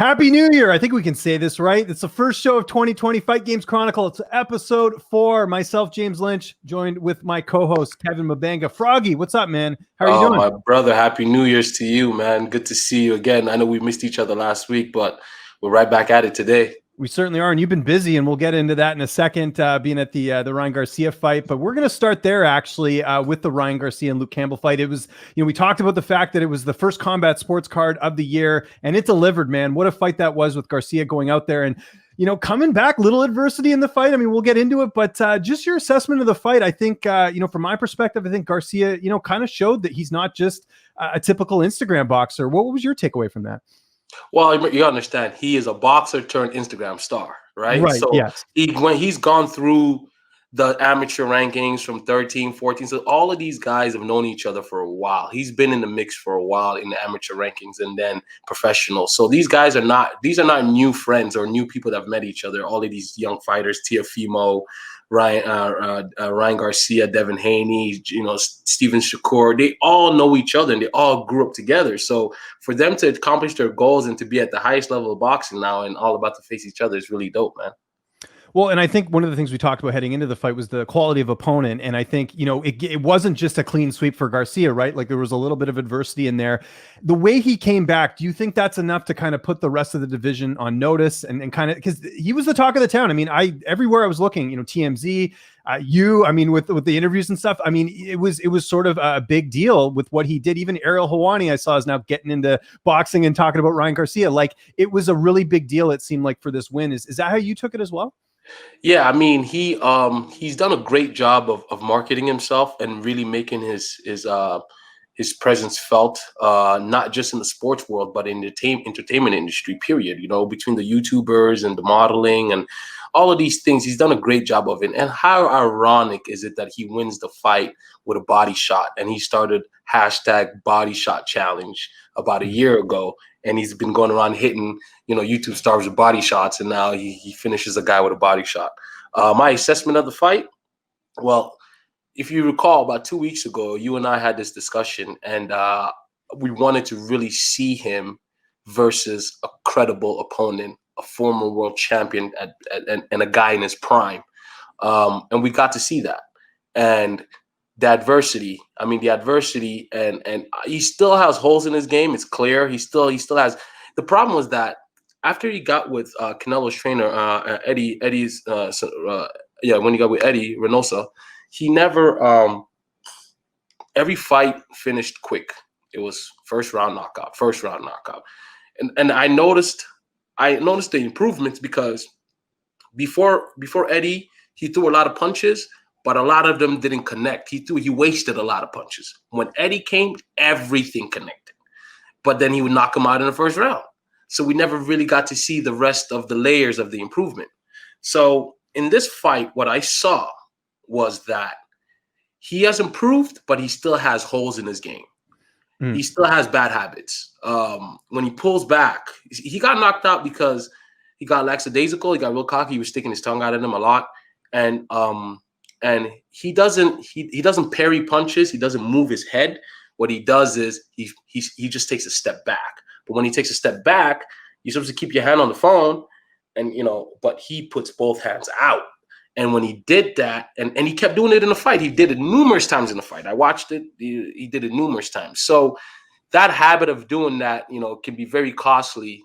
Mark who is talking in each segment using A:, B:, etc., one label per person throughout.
A: Happy New Year. I think we can say this, right? It's the first show of 2020 Fight Games Chronicle. It's episode 4. Myself, James Lynch, joined with my co-host, Kevin Mabanga. Froggy, what's up, man? How are you doing?
B: My brother, Happy New Year's to you, man. Good to see you again. I know we missed each other last week, but we're right back at it today.
A: We certainly are, and you've been busy, and we'll get into that in a second, being at the Ryan Garcia fight. But we're going to start there, actually, with the Ryan Garcia and Luke Campbell fight. It was, we talked about the fact that it was the first combat sports card of the year, and it delivered, man. What a fight that was with Garcia going out there and, coming back, little adversity in the fight. I mean, we'll get into it, but just your assessment of the fight. I think, from my perspective, I think Garcia, kind of showed that he's not just a typical Instagram boxer. What was your takeaway from that?
B: Well, you understand, he is a boxer turned Instagram star, right?
A: Right,
B: so
A: yes.
B: when he's gone through the amateur rankings from 13, 14, so all of these guys have known each other for a while. He's been in the mix for a while in the amateur rankings and then professional. So these guys are not new friends or new people that have met each other. All of these young fighters, Teofimo, Ryan Garcia, Devin Haney, Steven Shakur, they all know each other and they all grew up together. So for them to accomplish their goals and to be at the highest level of boxing now and all about to face each other is really dope, man.
A: Well, and I think one of the things we talked about heading into the fight was the quality of opponent. And I think, it wasn't just a clean sweep for Garcia, right? Like there was a little bit of adversity in there. The way he came back, do you think that's enough to kind of put the rest of the division on notice and kind of, because he was the talk of the town. I mean, everywhere I was looking, TMZ, with the interviews and stuff, I mean, it was sort of a big deal with what he did. Even Ariel Helwani, I saw, is now getting into boxing and talking about Ryan Garcia. Like it was a really big deal, it seemed like, for this win. Is that how you took it as well?
B: Yeah, I mean, he's done a great job of marketing himself and really making his presence felt, not just in the sports world, but in the entertainment industry, period. Between the YouTubers and the modeling and all of these things, he's done a great job of it. And how ironic is it that he wins the fight with a body shot? And he started #BodyShotChallenge about a year ago. And he's been going around hitting, YouTube stars with body shots. And now he finishes a guy with a body shot. My assessment of the fight, well, if you recall, about 2 weeks ago, you and I had this discussion, and we wanted to really see him versus a credible opponent, a former world champion and a guy in his prime. And we got to see that. And the adversity, and he still has holes in his game. It's clear. He still has. The problem was that after he got with Canelo's trainer, when he got with Eddie Reynoso, he never, every fight finished quick. It was first round knockout. And I noticed the improvements because before Eddie, he threw a lot of punches, but a lot of them didn't connect. He wasted a lot of punches. When Eddie came, everything connected. But then he would knock him out in the first round. So we never really got to see the rest of the layers of the improvement. So in this fight, what I saw was that he has improved, but he still has holes in his game. He still has bad habits. When he pulls back, he got knocked out because he got lackadaisical. He got real cocky. He was sticking his tongue out at him a lot. And he doesn't parry punches. He doesn't move his head. What he does is he just takes a step back. But when he takes a step back, you're supposed to keep your hand on the phone, and but he puts both hands out. And when he did that, and he kept doing it in the fight, he did it numerous times in the fight. I watched it. He did it numerous times. So that habit of doing that, can be very costly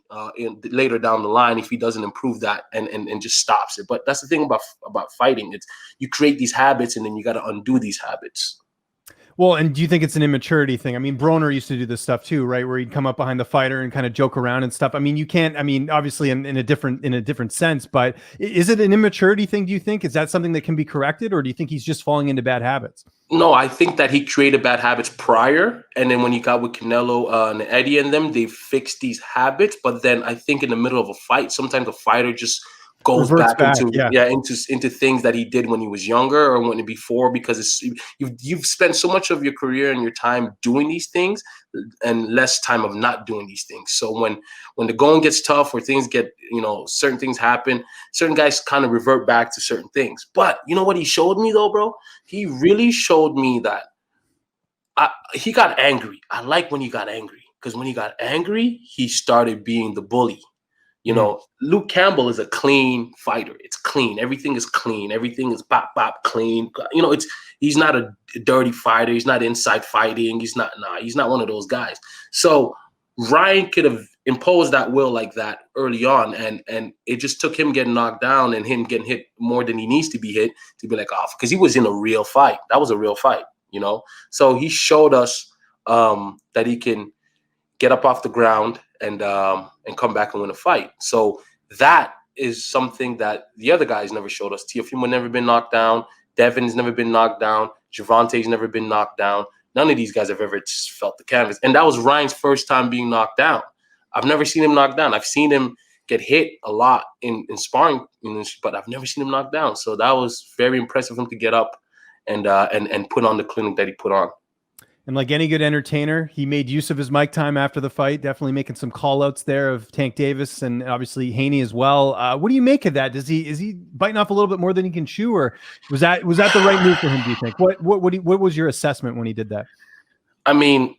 B: later down the line if he doesn't improve that and just stops it. But that's the thing about fighting. It's you create these habits and then you got to undo these habits.
A: Well, and do you think it's an immaturity thing? I mean, Broner used to do this stuff too, right? Where he'd come up behind the fighter and kind of joke around and stuff. I mean, you can't, obviously in a different sense, but is it an immaturity thing? Do you think? Is that something that can be corrected, or do you think he's just falling into bad habits?
B: No, I think that he created bad habits prior. And then when he got with Canelo and Eddie and them, they fixed these habits. But then I think in the middle of a fight, sometimes the fighter just goes back into things that he did when he was younger or when before, because you've spent so much of your career and your time doing these things and less time of not doing these things. So when the going gets tough or things get, certain things happen, certain guys kind of revert back to certain things. But you know what he showed me though, bro? He really showed me that he got angry. I like when he got angry, because when he got angry, he started being the bully. You know, Luke Campbell is a clean fighter. It's clean. Everything is clean. Everything is bop bop clean. You know, he's not a dirty fighter. He's not inside fighting. He's not one of those guys. So Ryan could have imposed that will like that early on, and it just took him getting knocked down and him getting hit more than he needs to be hit to be like off, because he was in a real fight. That was a real fight, you know. So he showed us that he can get up off the ground and come back and win a fight. So that is something that the other guys never showed us. Teofimo never been knocked down. Devin's never been knocked down. Gervonta's never been knocked down. None of these guys have ever felt the canvas. And that was Ryan's first time being knocked down. I've never seen him knocked down. I've seen him get hit a lot in sparring, but I've never seen him knocked down. So that was very impressive for him to get up and put on the clinic that he put on.
A: And like any good entertainer, he made use of his mic time after the fight, definitely making some call outs there of Tank Davis and obviously Haney as well. What do you make of that? Is he biting off a little bit more than he can chew, or was that the right move for him, do you think? What was your assessment when he did that?
B: I mean,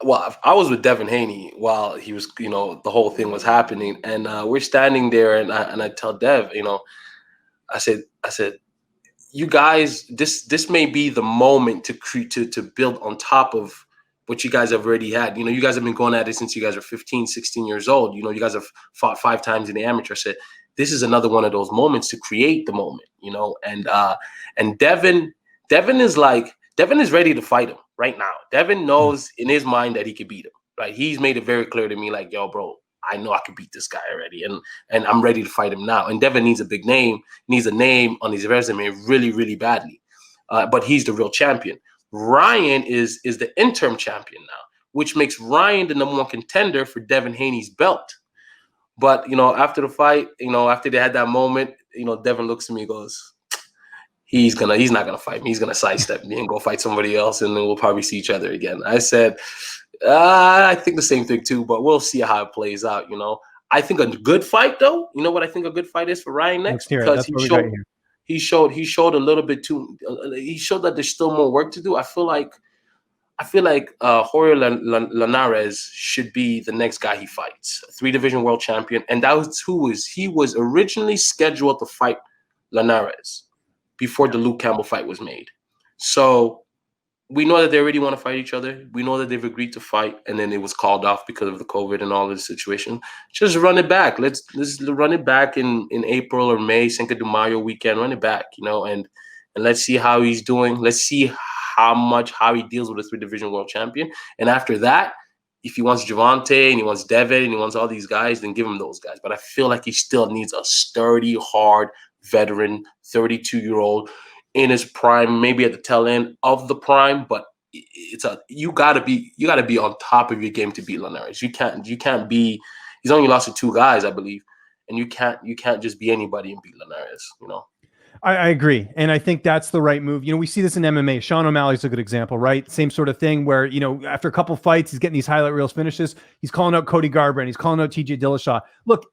B: well, I was with Devin Haney while he was, you know, the whole thing was happening, and we're standing there, and I tell Dev, you know, I said, you guys, this may be the moment to build on top of what you guys have already had. You know, you guys have been going at it since you guys are 15, 16 years old. You know, you guys have fought 5 times in the amateur. I said, this is another one of those moments to create the moment, you know, and Devin is ready to fight him right now. Devin knows in his mind that he could beat him, right? He's made it very clear to me, like, yo, bro, I know I can beat this guy already, and I'm ready to fight him now. And Devin needs a big name, needs a name on his resume really, really badly. But he's the real champion. Ryan is the interim champion now, which makes Ryan the #1 contender for Devin Haney's belt. But, you know, after the fight, you know, after they had that moment, you know, Devin looks at me and goes, he's not gonna fight me. He's gonna sidestep me and go fight somebody else, and then we'll probably see each other again. I said, I think the same thing too, but we'll see how it plays out. You know, I think a good fight, though. You know what I think a good fight is for Ryan next, because he showed a little bit too. He showed that there's still more work to do. I feel like Jorge Linares should be the next guy he fights, a 3-division world champion, and he was originally scheduled to fight Linares before the Luke Campbell fight was made. So we know that they already want to fight each other. We know that they've agreed to fight, and then it was called off because of the COVID and all this situation. Just run it back. Let's run it back in April or May, Cinco de Mayo weekend. Run it back, you know, and let's see how he's doing. Let's see how he deals with a 3-division world champion. And after that, if he wants Gervonta and he wants Devin and he wants all these guys, then give him those guys. But I feel like he still needs a sturdy, hard veteran, 32-year-old in his prime, maybe at the tail end of the prime, but you gotta be on top of your game to beat Linares. You can't be. He's only lost to 2 guys, I believe, and you can't just be anybody and beat Linares. You know.
A: I agree. And I think that's the right move. You know, we see this in MMA. Sean O'Malley's a good example, right? Same sort of thing where, you know, after a couple fights, he's getting these highlight reels finishes. He's calling out Cody Garbrandt. He's calling out TJ Dillashaw. Look,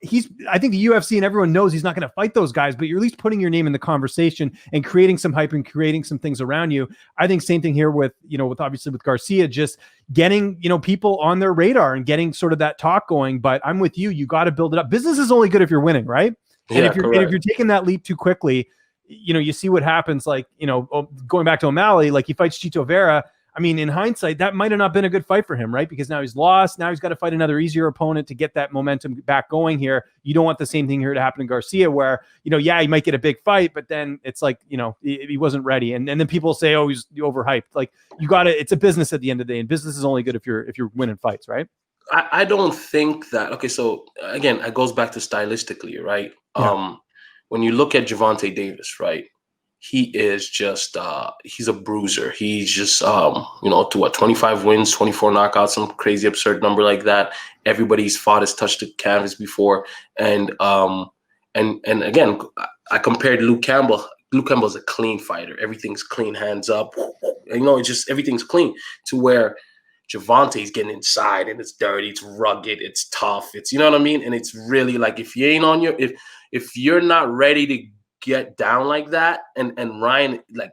A: I think the UFC and everyone knows he's not going to fight those guys, but you're at least putting your name in the conversation and creating some hype and creating some things around you. I think same thing here with obviously with Garcia, just getting, you know, people on their radar and getting sort of that talk going. But I'm with you. You got to build it up. Business is only good if you're winning, right?
B: Yeah,
A: and if you're taking that leap too quickly, you know, you see what happens, like, you know, going back to O'Malley, like he fights Chito Vera. I mean, in hindsight, that might have not been a good fight for him, right? Because now he's lost. Now he's got to fight another easier opponent to get that momentum back going here. You don't want the same thing here to happen to Garcia where, you know, yeah, he might get a big fight, but then it's like, you know, he wasn't ready. And then people say, oh, he's overhyped. Like, you got to, it's a business at the end of the day, and business is only good if you're winning fights, right?
B: I don't think that, okay, so again, it goes back to stylistically, right? Yeah. When you look at Gervonta Davis, right, he is just he's a bruiser. He's just you know, to 25 wins, 24 knockouts, some crazy absurd number like that. Everybody he's fought has touched the canvas before, and again, I compared Luke Campbell. Luke Campbell's a clean fighter. Everything's clean, hands up. You know, it's just everything's clean. To where Gervonta's getting inside and it's dirty, it's rugged, it's tough, it's, you know what I mean? And it's really like, if you ain't on your if you're not ready to get down like that, and Ryan, like,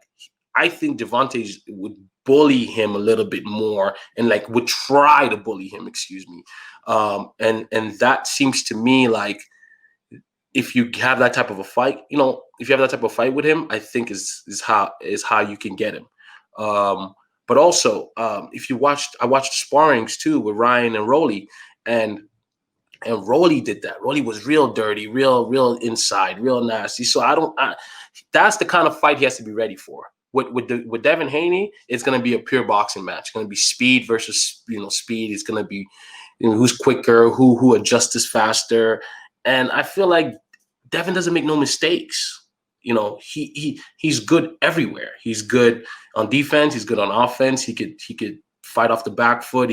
B: I think Gervonta would bully him a little bit more, and like would try to bully him, excuse me. And that seems to me like, if you have that type of a fight, if you have that type of fight with him, I think is how you can get him. But also, if you I watched sparrings too with Ryan and Rolly, and Rolly did that. Rolly was real dirty, real inside, real nasty. So that's the kind of fight he has to be ready for. With Devin Haney, it's going to be a pure boxing match. It's going to be speed versus speed. It's going to be who's quicker, who adjusts faster. And I feel like Devin doesn't make no mistakes. He's good everywhere. He's good on defense. He's good on offense. He could fight off the back foot.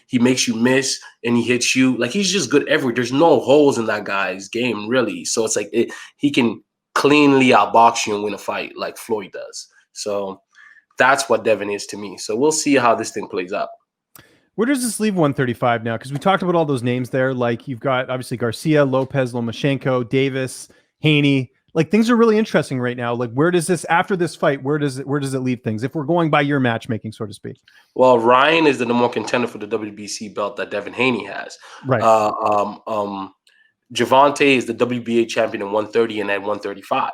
B: He makes you miss and he hits you. Like, he's just good everywhere. There's no holes in that guy's game, really. So it's like he can cleanly outbox you and win a fight like Floyd does. So that's what Devin is to me. So we'll see how this thing plays out.
A: Where does this leave 135 now? Because we talked about all those names there. Like, you've got obviously Garcia, Lopez, Lomachenko, Davis, Haney. Like, things are really interesting right now. Like, where does this, after this fight, where does it leave things, if we're going by your matchmaking, so to speak?
B: Well, Ryan is the number one contender for the WBC belt that Devin Haney has.
A: Right.
B: Javante is the WBA champion in 130 and at 135.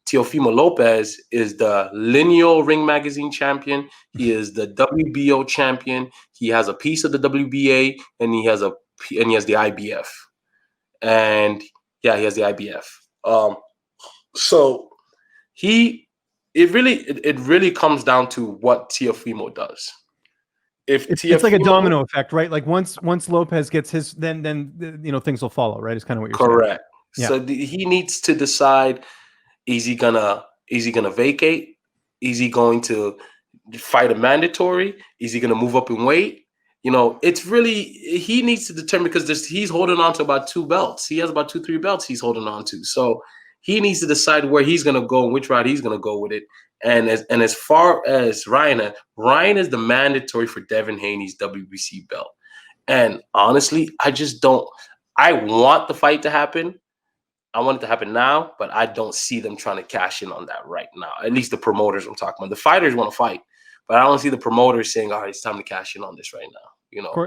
B: Teofimo Lopez is the Lineal Ring Magazine champion. He is the WBO champion. He has a piece of the WBA, and he has the IBF. And yeah, he has the IBF. So it really comes down to what Teofimo does.
A: It's like a domino effect, right? Like once Lopez gets his, then things will follow, right? It's kind of what you're
B: correct.
A: saying.
B: So he needs to decide: is he gonna vacate? Is he going to fight a mandatory? Is he gonna move up in weight? It's really, he needs to determine, because he's holding on to about 2 belts. He has about 2-3 belts he's holding on to. So he needs to decide where he's gonna go and which route he's gonna go with it. And as far as Ryan is the mandatory for Devin Haney's WBC belt. And honestly, I want the fight to happen. I want it to happen now, but I don't see them trying to cash in on that right now. At least the promoters I'm talking about. The fighters want to fight, but I don't see the promoters saying, all right, it's time to cash in on this right now.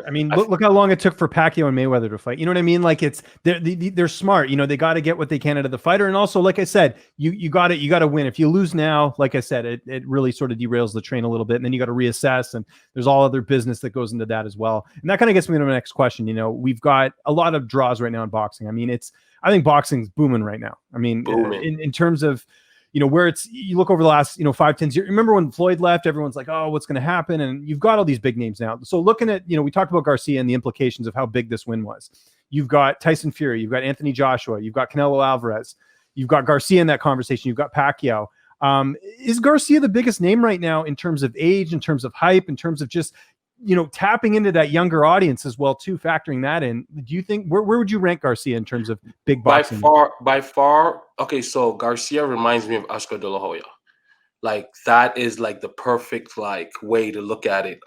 A: I mean, look how long it took for Pacquiao and Mayweather to fight. You know what I mean? Like, they're smart. They got to get what they can out of the fighter. And also, like I said, you got to win. If you lose now, like I said, it really sort of derails the train a little bit. And then you got to reassess, and there's all other business that goes into that as well. And that kind of gets me to my next question. We've got a lot of draws right now in boxing. I mean, I think boxing's booming right now. I mean, in terms of, where you look over the last, 5-10 years. Remember when Floyd left, everyone's like, oh, what's going to happen? And you've got all these big names now. So looking at, we talked about Garcia and the implications of how big this win was. You've got Tyson Fury, you've got Anthony Joshua, you've got Canelo Alvarez, you've got Garcia in that conversation, you've got Pacquiao. Is Garcia the biggest name right now in terms of age, in terms of hype, in terms of just, tapping into that younger audience as well too, factoring that in? Do you think, where would you rank Garcia in terms of big boxing?
B: By far. Okay, so Garcia reminds me of Oscar De La Hoya. Like, that is like the perfect way to look at it.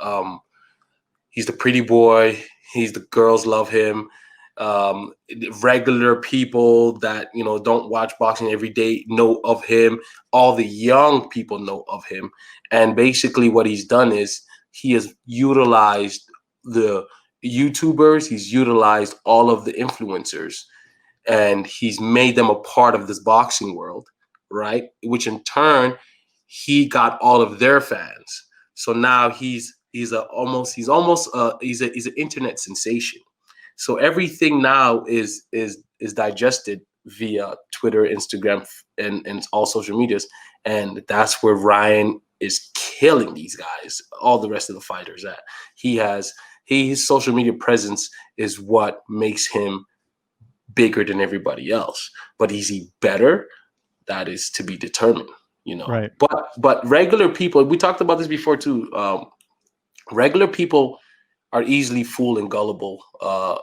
B: He's the pretty boy. The girls love him. Regular people that don't watch boxing every day know of him. All the young people know of him. And basically what he's done is he has utilized the YouTubers, he's utilized all of the influencers, and he's made them a part of this boxing world, right? Which in turn, he got all of their fans. So now he's an internet sensation. So everything now is digested via Twitter, Instagram, and all social medias, and that's where Ryan is killing these guys, all the rest of the fighters at. His social media presence is what makes him bigger than everybody else. But is he better? That is to be determined, Right. But regular people, we talked about this before too. Regular people are easily fooled and gullible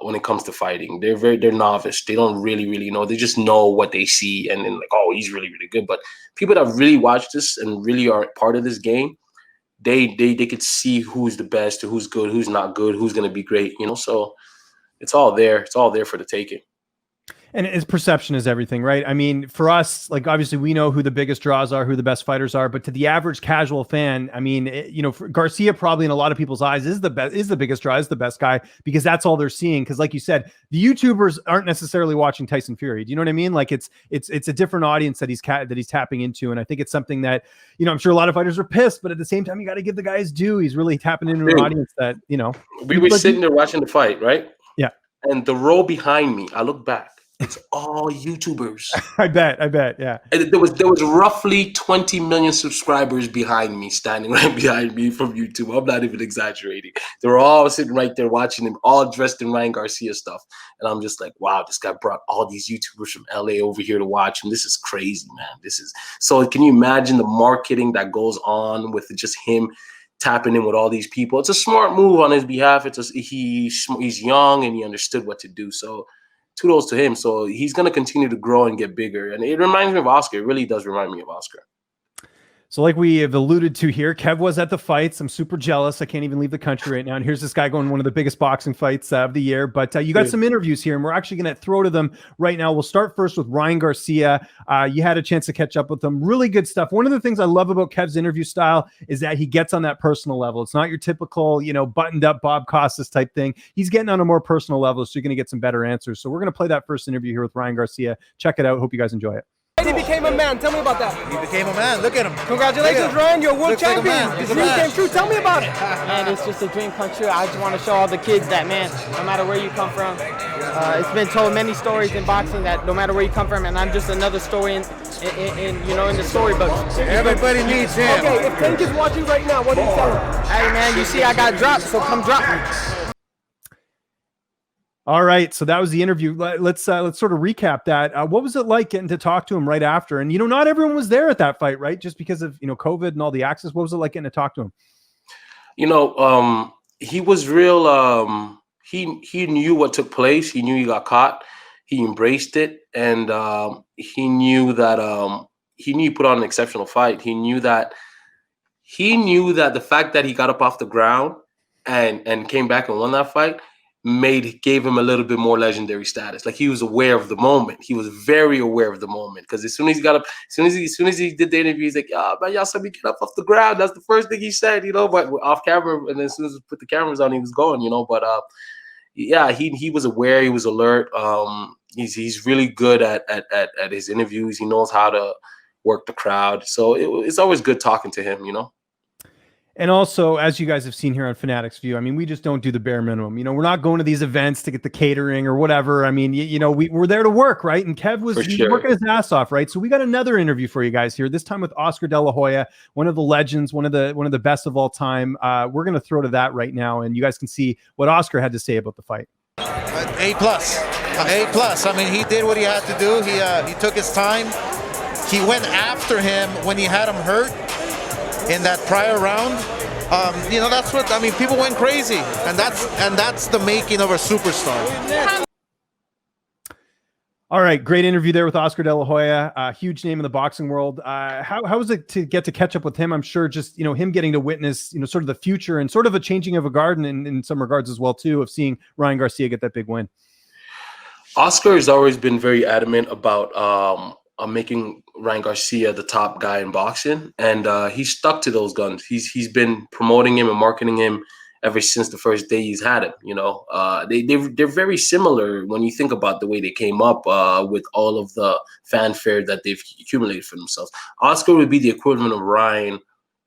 B: when it comes to fighting. They're novice. They don't really know. They just know what they see, and then like, oh, he's really good. But people that really watch this and really are part of this game, they could see who's the best, who's good, who's not good, who's going to be great. So it's all there. It's all there for the taking.
A: And his perception is everything, right? I mean, for us, like obviously we know who the biggest draws are, who the best fighters are, but to the average casual fan, I mean, Garcia probably in a lot of people's eyes is the best, is the biggest draw, is the best guy because that's all they're seeing. Because like you said, the YouTubers aren't necessarily watching Tyson Fury. Do you know what I mean? Like it's a different audience that he's tapping into, and I think it's something that I'm sure a lot of fighters are pissed, but at the same time, you got to give the guy his due. He's really tapping into an audience that
B: we were sitting there watching the fight, right?
A: Yeah,
B: and the row behind me, I look back. It's all YouTubers.
A: I bet. Yeah.
B: And there was roughly 20 million subscribers behind me, standing right behind me from YouTube. I'm not even exaggerating. They were all sitting right there watching him, all dressed in Ryan Garcia stuff. And I'm just like, wow, this guy brought all these YouTubers from LA over here to watch him. This is crazy, man. So can you imagine the marketing that goes on with just him tapping in with all these people? It's a smart move on his behalf. He's young and he understood what to do. So kudos to him. So he's going to continue to grow and get bigger. And it reminds me of Oscar. It really does remind me of Oscar.
A: So like we have alluded to here, Kev was at the fights. I'm super jealous. I can't even leave the country right now. And here's this guy going one of the biggest boxing fights of the year. But you got some interviews here, and we're actually going to throw to them right now. We'll start first with Ryan Garcia. You had a chance to catch up with him. Really good stuff. One of the things I love about Kev's interview style is that he gets on that personal level. It's not your typical, buttoned up Bob Costas type thing. He's getting on a more personal level, so you're going to get some better answers. So we're going to play that first interview here with Ryan Garcia. Check it out. Hope you guys enjoy it.
C: He became a man. Tell me about that.
D: He became a man. Look at him.
C: Congratulations, Ryan. You're a world champion.
D: Like
C: His dream came true. Tell me about it.
E: Man, it's just a dream come true. I just want to show all the kids that, man, no matter where you come from, it's been told many stories in boxing that no matter where you come from, and I'm just another story in the storybooks.
D: Everybody needs him.
C: Okay, if Tank is watching right now, what do you tell him?
E: Hey, man, you see I got dropped, so come drop me.
A: All right, so that was the interview. Let's sort of recap that. What was it like getting to talk to him right after? And not everyone was there at that fight, right? Just because of COVID and all the access. What was it like getting to talk to him?
B: He was real. He knew what took place. He knew he got caught. He embraced it, and he knew that he put on an exceptional fight. He knew that the fact that he got up off the ground and came back and won that fight gave him a little bit more legendary status. Like, he was aware of the moment. He was very aware of the moment, because as soon as he got up, as soon as he did the interview, he's like, "Yeah, man, y'all saw me get up off the ground." That's the first thing he said, but off camera. And as soon as we put the cameras on, he was going, But yeah, he was aware. He was alert. He's really good at his interviews. He knows how to work the crowd. So it's always good talking to him,
A: And also, as you guys have seen here on Fanatics View, I mean, we just don't do the bare minimum. We're not going to these events to get the catering or whatever. I mean, we're there to work, right? And Kev was working his ass off, right? So we got another interview for you guys here. This time with Oscar De La Hoya, one of the legends, one of the best of all time. We're going to throw to that right now, and you guys can see what Oscar had to say about the fight.
D: A plus. I mean, he did what he had to do. He took his time. He went after him when he had him hurt in that prior round. That's what I mean. People went crazy, and that's the making of a superstar.
A: All right, great interview there with Oscar De La Hoya, a huge name in the boxing world. How was it to get to catch up with him? I'm sure just him getting to witness sort of the future and sort of a changing of a garden in some regards as well too, of seeing Ryan Garcia get that big win.
B: Oscar has always been very adamant about making Ryan Garcia the top guy in boxing, and he's stuck to those guns. He's been promoting him and marketing him ever since the first day he's had him. They're very similar when you think about the way they came up with all of the fanfare that they've accumulated for themselves. Oscar would be the equivalent of Ryan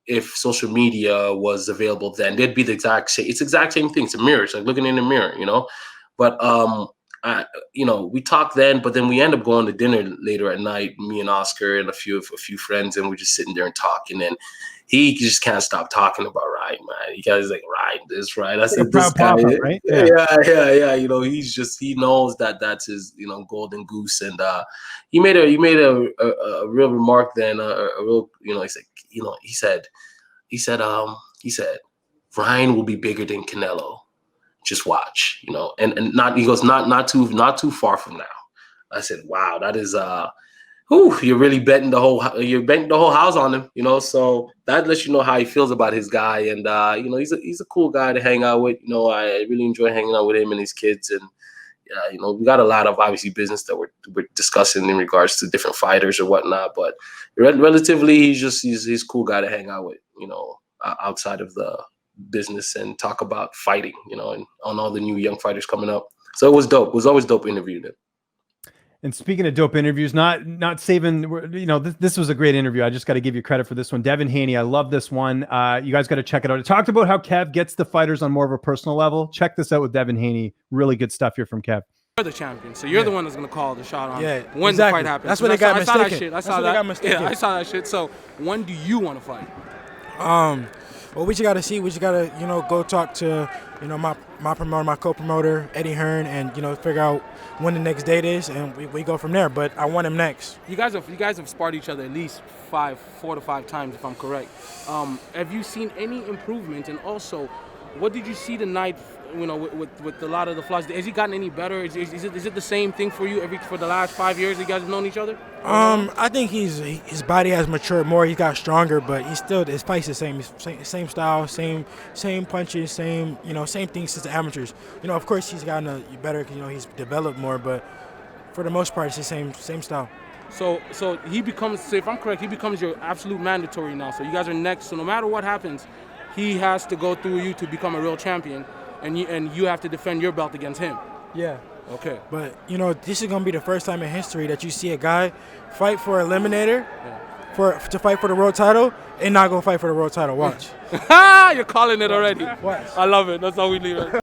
B: if social media was available then. They'd be the exact same. It's the exact same thing. It's a mirror. It's like looking in a mirror, But we talked then, but then we end up going to dinner later at night, me and Oscar and a few friends, and we're just sitting there and talking. And he just can't stop talking about Ryan, man. He guys like Ryan this, right? I said this guy,
A: right?
B: Yeah. He knows that that's his, golden goose. And he made a real remark then, a real, he said Ryan will be bigger than Canelo. Just watch, and not, he goes, not too far from now. I said, wow, that is, you're really betting the whole house on him, so that lets you know how he feels about his guy. And, he's a cool guy to hang out with. I really enjoy hanging out with him and his kids. And we got a lot of obviously business that we're discussing in regards to different fighters or whatnot. But relatively, he's a cool guy to hang out with, outside of the business and talk about fighting, and on all the new young fighters coming up. So it was dope. It was always dope interviewing him.
A: And speaking of dope interviews, not saving, this was a great interview. I just got to give you credit for this one. Devin Haney, I love this one. You guys got to check it out. It talked about how Kev gets the fighters on more of a personal level. Check this out with Devin Haney. Really good stuff here from Kev.
F: You're the champion, so you're the one that's going to call the shot on when
G: exactly.
F: the fight happens.
G: That's what they got mistaken.
F: I saw that shit. I saw that. Yeah, I saw that shit. So when do you want to fight?
G: Well, we just got to see. We just got to, go talk to, my promoter, my co-promoter, Eddie Hearn, and, figure out when the next date is, and we go from there. But I want him next.
F: You guys have sparred each other at least 4 to 5 times, if I'm correct. Have you seen any improvement? And also, what did you see tonight? With a lot of the flaws, has he gotten any better? Is it the same thing for you for the last 5 years you guys have known each other?
G: I think his body has matured more. He's got stronger, but his fight's the same. Same style, same punches, same things since the amateurs. Of course he's gotten better because he's developed more, but for the most part it's the same style.
F: So he becomes, so if I'm correct, he becomes your absolute mandatory now. So you guys are next. So no matter what happens, he has to go through you to become a real champion. And you have to defend your belt against him.
G: Yeah.
F: Okay.
G: But, this is going to be the first time in history that you see a guy fight for eliminator, to fight for the world title, and not go fight for the world title. Watch.
F: You're calling it already.
G: Watch.
F: I love it. That's how we leave it.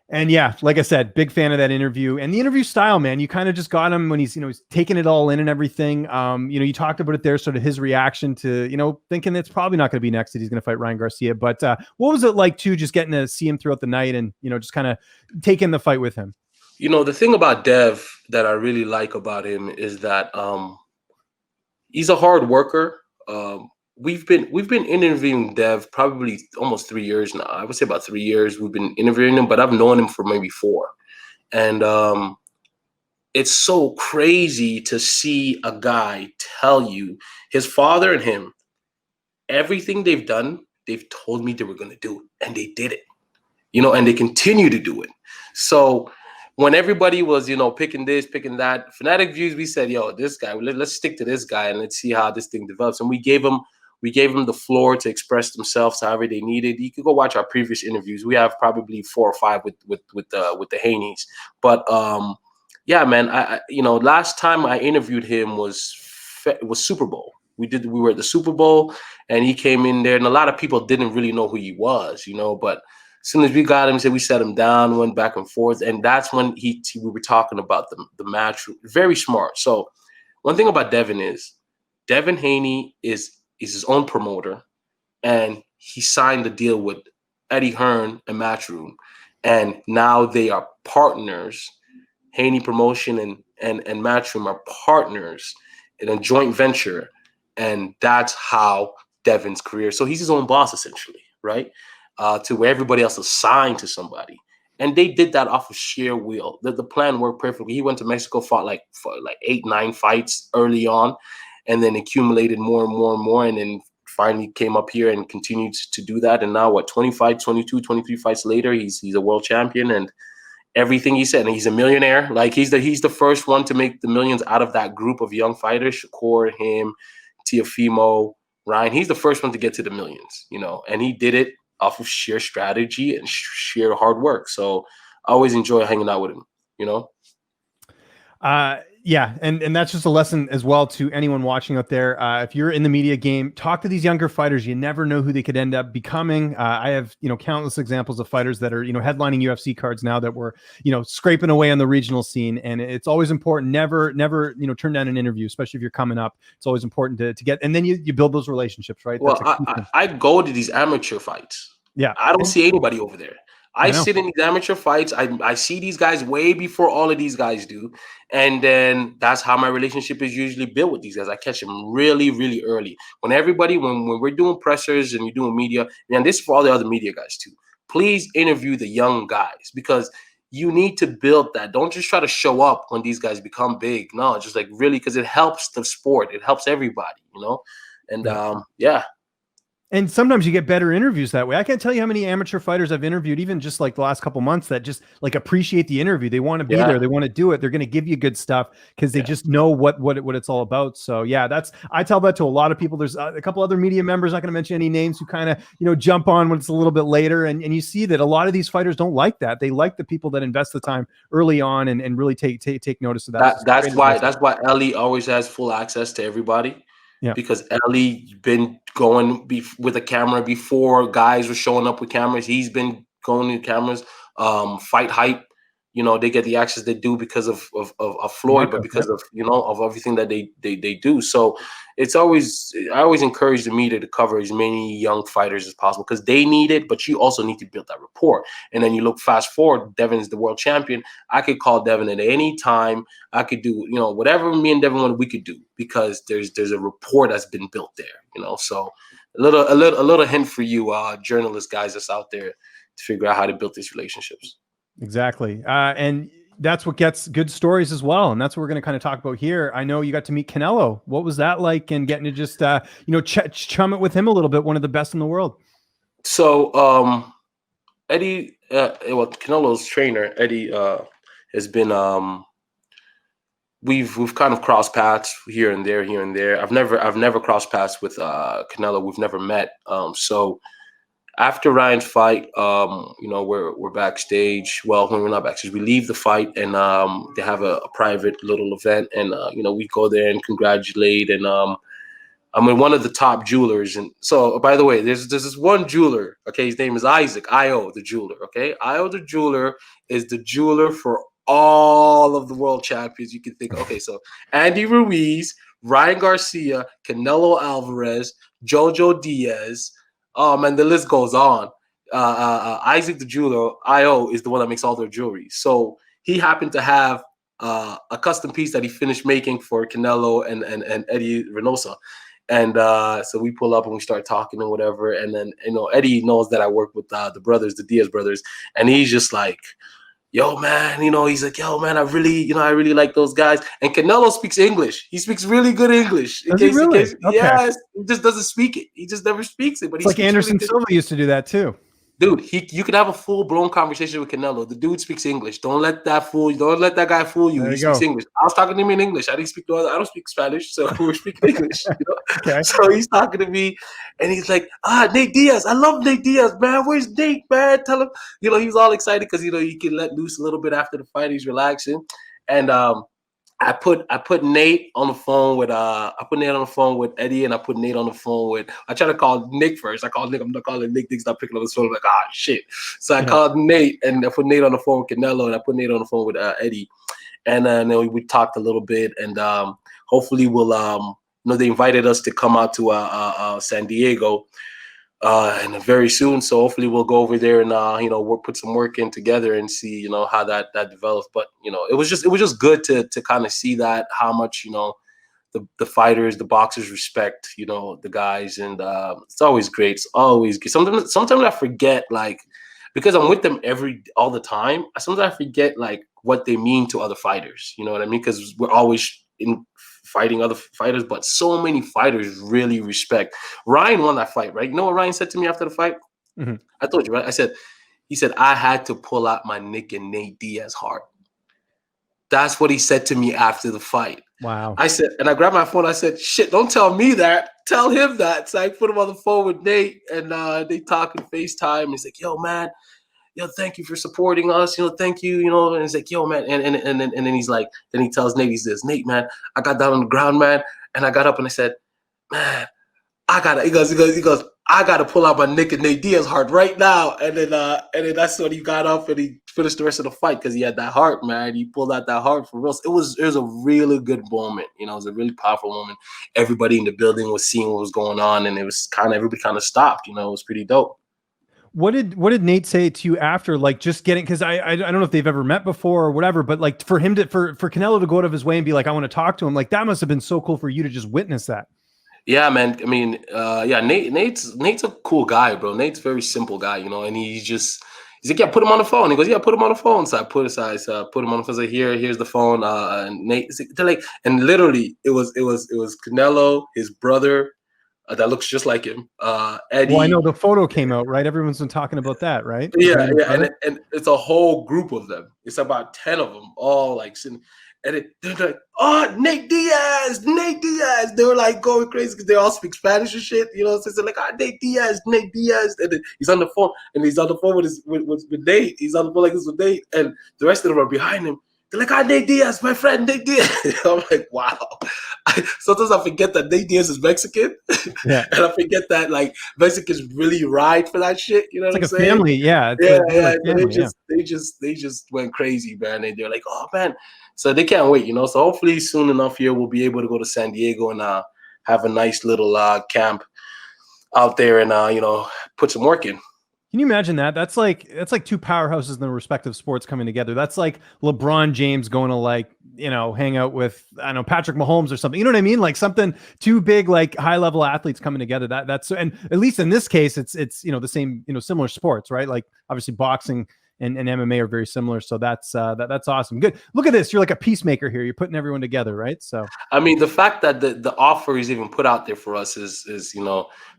A: And yeah, like I said, big fan of that interview and the interview style, man. You kind of just got him when he's taking it all in and everything. You talked about it there, sort of his reaction to, thinking it's probably not going to be next that he's going to fight Ryan Garcia. But what was it like too, just getting to see him throughout the night and, just kind of taking the fight with him?
B: The thing about Dev that I really like about him is that he's a hard worker. We've been interviewing Dev probably almost 3 years now. I would say about 3 years we've been interviewing him, but I've known him for maybe 4. And it's so crazy to see a guy tell you, his father and him, everything they've done, they've told me they were going to do it, and they did it, and they continue to do it. So when everybody was, picking this, picking that, Fanatic Views, we said, yo, this guy, let's stick to this guy and let's see how this thing develops. And we gave him the floor to express themselves however they needed. You could go watch our previous interviews. We have probably 4 or 5 with the Haneys. But yeah, man, I last time I interviewed him was Super Bowl. We were at the Super Bowl and he came in there, and a lot of people didn't really know who he was, but as soon as we got him, we sat him down, went back and forth, and that's when we were talking about the match. Very smart. So one thing about Devin is Devin Haney is his own promoter, and he signed a deal with Eddie Hearn and Matchroom, and now they are partners. Haney Promotion and Matchroom are partners in a joint venture, and that's how Devin's career. So he's his own boss essentially, right? To where everybody else is signed to somebody, and they did that off of sheer will. The plan worked perfectly. He went to Mexico, fought like 8-9 fights early on, and then accumulated more and more and more, and then finally came up here and continued to do that. And now, 25, 22, 23 fights later, he's a world champion, and everything he said, and he's a millionaire. Like he's the first one to make the millions out of that group of young fighters. Shakur, him, Teofimo, Ryan. He's the first one to get to the millions, and he did it off of sheer strategy and sheer hard work. So I always enjoy hanging out with him,
A: Yeah, and that's just a lesson as well to anyone watching out there. If you're in the media game, talk to these younger fighters. You never know who they could end up becoming. I have countless examples of fighters that are headlining UFC cards now that were scraping away on the regional scene. And it's always important. Never turn down an interview, especially if you're coming up. It's always important to get, and then you build those relationships, right?
B: Well, I go to these amateur fights.
A: Yeah,
B: I don't see anybody over there. I sit in these amateur fights. I see these guys way before all of these guys do. And then that's how my relationship is usually built with these guys. I catch them really, really early. When we're doing pressers and you're doing media, and this is for all the other media guys too, please interview the young guys, because you need to build that. Don't just try to show up when these guys become big. No, just like really, because it helps the sport. It helps everybody, And yeah.
A: And sometimes you get better interviews that way. I can't tell you how many amateur fighters I've interviewed, even just like the last couple months, that just like appreciate the interview. They want to be there. They want to do it. They're going to give you good stuff because they just know what it's all about. So yeah, I tell that to a lot of people. There's a couple other media members, not going to mention any names, who kind of, jump on when it's a little bit later. And you see that a lot of these fighters don't like that. They like the people that invest the time early on and really take notice of that.
B: That's why Ellie always has full access to everybody. Yeah, because Ellie been going with a camera before guys were showing up with cameras. He's been going to cameras. Fight Hype, they get the access they do because of Floyd, but because of of everything that they do. So I always encourage the media to cover as many young fighters as possible because they need it, but you also need to build that rapport. And then you look fast forward, Devin's the world champion. I could call Devin at any time. I could do whatever me and Devin wanted, we could do because there's a rapport that's been built there. So a little hint for you journalist guys that's out there to figure out how to build these relationships.
A: Exactly. And that's what gets good stories as well. And that's what we're going to kind of talk about here. I know you got to meet Canelo. What was that like? And getting to just, chum it with him a little bit. One of the best in the world.
B: So Eddie, Canelo's trainer, Eddie, has been, we've kind of crossed paths here and there. I've never crossed paths with Canelo. We've never met. So after Ryan's fight, we're backstage. Well, when we're not backstage, we leave the fight and they have a private little event, and we go there and congratulate. And I'm in one of the top jewelers. And so, by the way, there's this one jeweler. Okay, his name is Isaac. Io the jeweler. Okay, Io the jeweler is the jeweler for all of the world champions you can think of. Okay, so Andy Ruiz, Ryan Garcia, Canelo Alvarez, Jojo Diaz. And the list goes on. Isaac the jeweler, IO, is the one that makes all their jewelry. So he happened to have a custom piece that he finished making for Canelo and Eddie Reynosa. And so we pull up and we start talking and whatever. And then, Eddie knows that I work with the brothers, the Diaz brothers. And he's just like, yo, man, he's like, yo, man, I really like those guys. And Canelo speaks English. He speaks really good English.
A: Okay.
B: Yes, he just doesn't speak it. He just never speaks it. But
A: it's like Anderson Silva used to do that too.
B: Dude, you could have a full-blown conversation with Canelo. The dude speaks English. Don't let that guy fool you. He speaks English. I was talking to him in English. I don't speak Spanish, so we're speaking English. Okay. So he's talking to me, and he's like, Nate Diaz. I love Nate Diaz, man. Where's Nate, man? Tell him. He was all excited because he can let loose a little bit after the fight. He's relaxing, and I put Nate on the phone with Eddie, and I put Nate on the phone with. I tried to call Nick first. I called Nick. I'm not calling Nick. Nick's not picking up his phone. I'm like, shit. So I called Nate, and I put Nate on the phone with Canelo, and I put Nate on the phone with Eddie, and then we talked a little bit, and hopefully we'll they invited us to come out to San Diego. And very soon, so hopefully we'll go over there and we'll put some work in together and see how that develops. But it was just good to kind of see that how much the fighters, the boxers respect the guys, and it's always great. It's always good. Sometimes I forget, like, because I'm with them all the time. Sometimes I forget like what they mean to other fighters. You know what I mean? Because we're always fighting other fighters, but so many fighters really respect. Ryan won that fight, right? You know what Ryan said to me after the fight? Mm-hmm. I told you, right? He said, I had to pull out my Nick and Nate Diaz heart. That's what he said to me after the fight.
A: Wow.
B: I said, and I grabbed my phone. I said, shit, don't tell me that. Tell him that. So I put him on the phone with Nate, and they talk and FaceTime. He's like, yo, man, thank you for supporting us. Thank you. And he's like, yo, man. And then he's like, then he tells Nate, he says, Nate, man, I got down on the ground, man. And I got up and I said, man, he goes, I got to pull out my Nick and Nate Diaz heart right now. And then that's when he got up and he finished the rest of the fight because he had that heart, man. He pulled out that heart for real. It was a really good moment. It was a really powerful moment. Everybody in the building was seeing what was going on, and it was everybody kind of stopped. It was pretty dope.
A: What did Nate say to you after, like, just getting, because I don't know if they've ever met before or whatever, but like for him for Canelo to go out of his way and be like, I want to talk to him, like that must have been so cool for you to just witness that.
B: Yeah, man. I mean, Nate's a cool guy, bro. Nate's a very simple guy, and he's like, yeah, put him on the phone. He goes, yeah, put him on the phone. So I put him on the phone. Like, here's the phone. And Nate, and literally it was Canelo, his brother, that looks just like him. Eddie.
A: Well, I know the photo came out, right? Everyone's been talking about that, right?
B: Yeah, yeah, and it's a whole group of them. It's about 10 of them, all like sitting, and they're like, "Oh, Nate Diaz, Nate Diaz!" They were like going crazy because they all speak Spanish and shit, you know. So they're like, "Ah, Nate Diaz, Nate Diaz," and then he's on the phone, with Nate. He's on the phone like this with Nate, and the rest of them are behind him. They're like, "Ah, Nate Diaz, my friend, Nate Diaz." I'm like, wow. Sometimes I forget that Nate Diaz is Mexican,
A: Yeah.
B: and I forget that like Mexicans really ride for that shit. You know
A: It's
B: what
A: like
B: I'm
A: a
B: saying?
A: family, yeah.
B: Yeah.
A: Family,
B: They just went crazy, man. And they're like, "Oh man," so they can't wait, you know. So hopefully soon enough here we'll be able to go to San Diego and have a nice little camp out there and put some work in.
A: Can you imagine that? That's like two powerhouses in their respective sports coming together. That's like LeBron James going to hang out with, I don't know, Patrick Mahomes or something. You know what I mean? Like something two big like high level athletes coming together. That's and at least in this case, it's the same, similar sports, right? Like obviously boxing and MMA are very similar. So that's awesome. Good. Look at this. You're like a peacemaker here. You're putting everyone together, right? So
B: I mean, the fact that the offer is even put out there for us is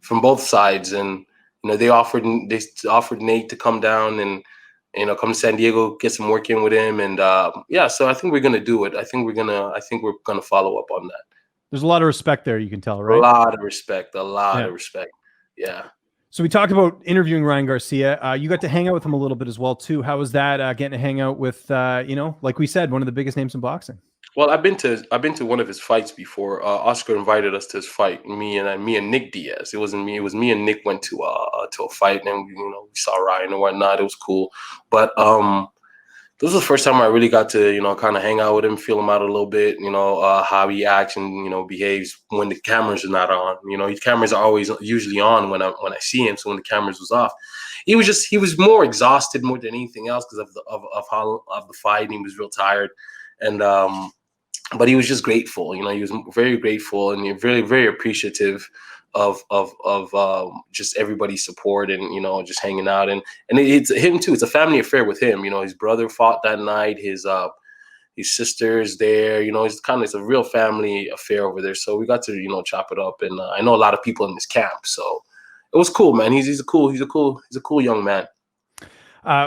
B: from both sides, and they offered Nate to come down and come to San Diego, get some work in with him, and so I think we're gonna do it. I think we're gonna follow up on that.
A: There's a lot of respect there, you can tell, right?
B: A lot of respect. Yeah.
A: So we talked about interviewing Ryan Garcia. You got to hang out with him a little bit as well too. How was that getting to hang out with like we said, one of the biggest names in boxing?
B: Well, I've been to one of his fights before. Oscar invited us to his fight. Me and Nick Diaz. It wasn't me. It was me and Nick went to a fight, and we saw Ryan and whatnot. It was cool, but this was the first time I really got to kind of hang out with him, feel him out a little bit. How he acts and behaves when the cameras are not on. His cameras are always usually on when I see him. So when the cameras was off, he was more exhausted more than anything else because of the fight. And he was real tired, and but he was just grateful. He was very grateful and very, very appreciative of just everybody's support and just hanging out and it's him too. It's a family affair with him. His brother fought that night. His sister is there. It's a real family affair over there. So we got to chop it up, and I know a lot of people in this camp. So it was cool, man. He's a cool young man.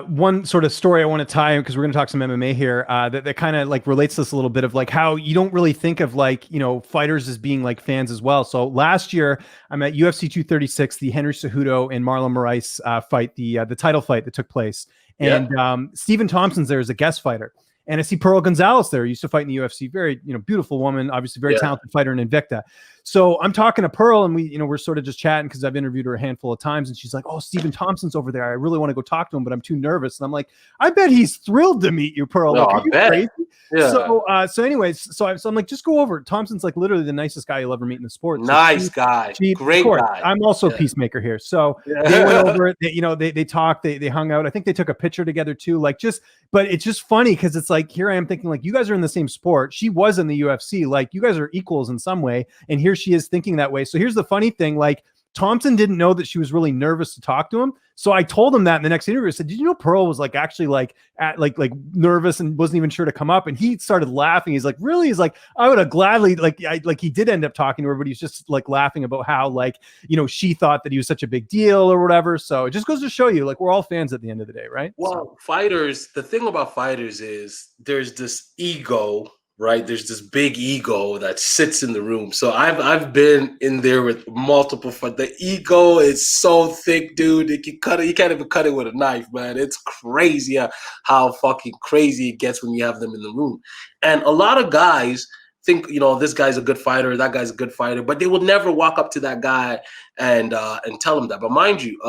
A: One sort of story I want to tie in, because we're going to talk some MMA here, that kind of like relates to this a little bit of like how you don't really think of like, fighters as being like fans as well. So last year I'm at UFC 236, the Henry Cejudo and Marlon Moraes fight, the title fight that took place. And Stephen Thompson's there as a guest fighter. And I see Pearl Gonzalez there, used to fight in the UFC, very, beautiful woman, obviously very talented fighter in Invicta. So I'm talking to Pearl, and we're sort of just chatting because I've interviewed her a handful of times, and she's like, "Oh, Stephen Thompson's over there. I really want to go talk to him, but I'm too nervous." And I'm like, "I bet he's thrilled to meet you, Pearl."
B: No,
A: like, are you crazy?
B: Yeah.
A: So anyways, so I'm like, just go over. Thompson's like literally the nicest guy you'll ever meet in the sport.
B: Nice guy, great guy.
A: I'm also a peacemaker here. So they went over it. They talked. They hung out. I think they took a picture together too. But it's just funny because it's like, here I am thinking like, you guys are in the same sport. She was in the UFC. Like, you guys are equals in some way. And here she is thinking that way. So here's the funny thing. Like, Thompson didn't know that she was really nervous to talk to him. So I told him that in the next interview. I said, "Did you know Pearl was like actually like nervous and wasn't even sure to come up?" And he started laughing. He's like, "Really?" He's like, "I would have gladly he did end up talking to her, but he's just like laughing about how she thought that he was such a big deal or whatever." So it just goes to show you, like, we're all fans at the end of the day, right?
B: Well, fighters, the thing about fighters is there's this ego, right? There's this big ego that sits in the room. So I've been in there with multiple. The ego is so thick, dude. You can't even cut it with a knife, man. It's crazy how fucking crazy it gets when you have them in the room. And a lot of guys think, this guy's a good fighter, that guy's a good fighter, but they will never walk up to that guy and tell him that. But mind you,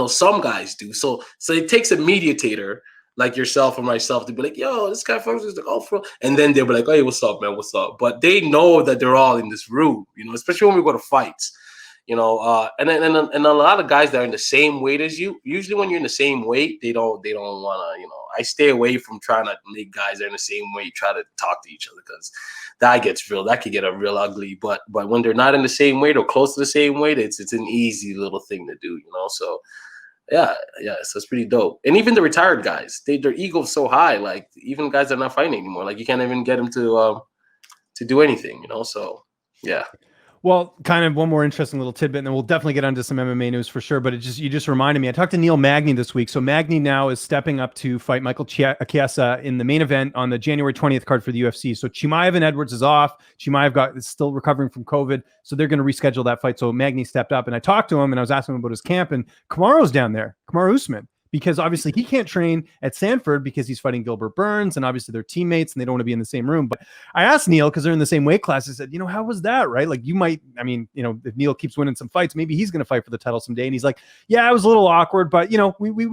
B: some guys do. So it takes a mediator like yourself or myself to be like, "Yo, this guy fucks with and then they'll be like, "Hey, what's up, man? What's up?" But they know that they're all in this room, especially when we go to fights, and a lot of guys that are in the same weight as you. Usually, when you're in the same weight, they don't want to. I stay away from trying to make guys that are in the same weight try to talk to each other, because that could get a real ugly. But when they're not in the same weight or close to the same weight, it's an easy little thing to do, So. Yeah, so it's pretty dope. And even the retired guys, their ego's so high. Like, even guys that are not fighting anymore, like, you can't even get them to do anything, So yeah.
A: Well, kind of one more interesting little tidbit, and then we'll definitely get onto some MMA news for sure. But you just reminded me. I talked to Neil Magny this week. So Magny now is stepping up to fight Michael Chiesa in the main event on the January 20th card for the UFC. So Chimaev and Edwards is off. Chimaev is still recovering from COVID, so they're going to reschedule that fight. So Magny stepped up, and I talked to him, and I was asking him about his camp, and Kamaru's down there, Kamaru Usman. Because obviously he can't train at Sanford because he's fighting Gilbert Burns, and obviously they're teammates and they don't want to be in the same room. But I asked Neil, because they're in the same weight class, I said, how was that, right? Like, you might, if Neil keeps winning some fights, maybe he's going to fight for the title someday. And he's like, yeah, it was a little awkward, but we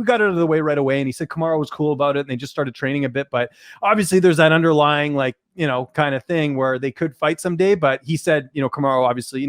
A: got it out of the way right away. And he said Kamaru was cool about it, and they just started training a bit. But obviously there's that underlying, like, kind of thing where they could fight someday. But he said, Kamaru, obviously,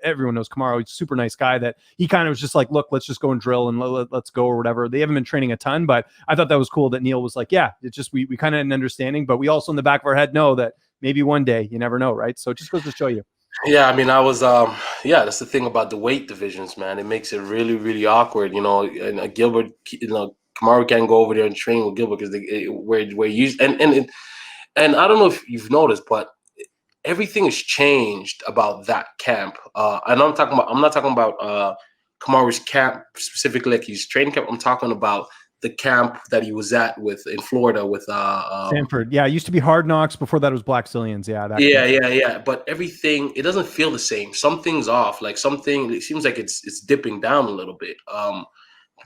A: everyone knows Kamaru, he's a super nice guy, that he kind of was just like, look, let's just go and drill and let's go, or whatever. They haven't been training a ton, but I thought that was cool that Neil was like, yeah, it's just, we kind of had an understanding, but we also in the back of our head know that maybe one day, you never know, right? So it just goes to show you.
B: Yeah, I mean, I was, that's the thing about the weight divisions, man. It makes it really, really awkward, and Gilbert, Kamaru can't go over there and train with Gilbert because we're used, and I don't know if you've noticed, but everything has changed about that camp. And I'm not talking about Kamaru's camp specifically, like his training camp. I'm talking about the camp that he was at in Florida with
A: Sanford. Yeah, it used to be Hard Knocks. Before that, it was Black Zillions. Yeah.
B: Yeah. But everything, it doesn't feel the same. Something's off. Like it seems like it's dipping down a little bit.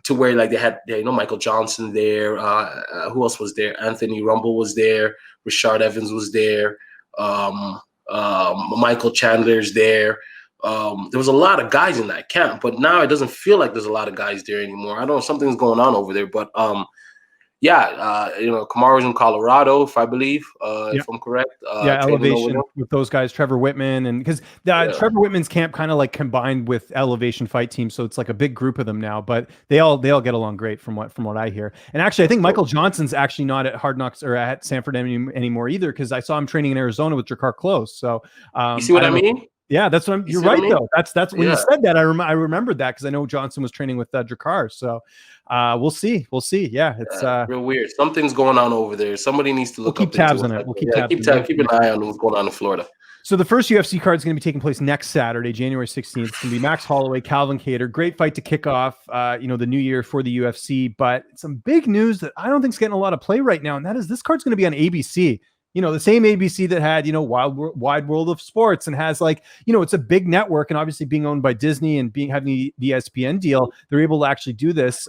B: To where like they had Michael Johnson there. Who else was there? Anthony Rumble was there. Rashard Evans was there. Michael Chandler's there. There was a lot of guys in that camp, but now it doesn't feel like there's a lot of guys there anymore. I don't know, something's going on over there, but Kamaru's in Colorado, if I believe, if I'm correct.
A: Elevation with those guys, Trevor Whitman, and because Trevor Whitman's camp kind of like combined with Elevation Fight Team, so it's like a big group of them now. But they all get along great from what I hear. And actually, I think Michael Johnson's actually not at Hard Knocks or at Sanford anymore either, because I saw him training in Arizona with Jakar Close. So
B: you see what I mean?
A: Yeah, that's what you're right, though. That's when you said that. I remembered that because I know Johnson was training with Jakar. So we'll see. Yeah, it's
B: real weird. Something's going on over there. Somebody needs to look
A: keep
B: up
A: tabs on it. We'll keep
B: an eye on what's going on in Florida.
A: So the first UFC card is going to be taking place next Saturday, January 16th. It's going to be Max Holloway, Calvin Kattar. Great fight to kick off, the new year for the UFC. But some big news that I don't think is getting a lot of play right now, and that is this card's going to be on ABC. The same ABC that had, Wide World of Sports, and has it's a big network, and obviously being owned by Disney and having the ESPN deal, they're able to actually do this. Is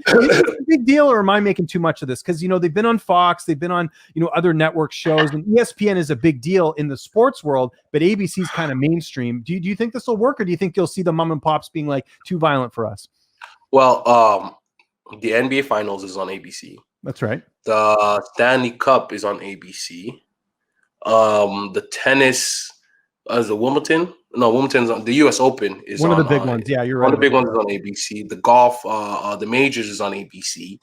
A: it a big deal, or am I making too much of this? Because, they've been on Fox, they've been on, other network shows, and ESPN is a big deal in the sports world, but ABC is kind of mainstream. Do you think this will work, or do you think you'll see the mom and pops being too violent for us?
B: Well, the NBA Finals is on ABC.
A: That's right.
B: The Stanley Cup is on ABC. The tennis, the Wimbledon. No, Wimbledon's on the U.S. Open is
A: one of the big ones. Yeah, you're right.
B: One of the big ones is on ABC. The golf, the majors is on ABC.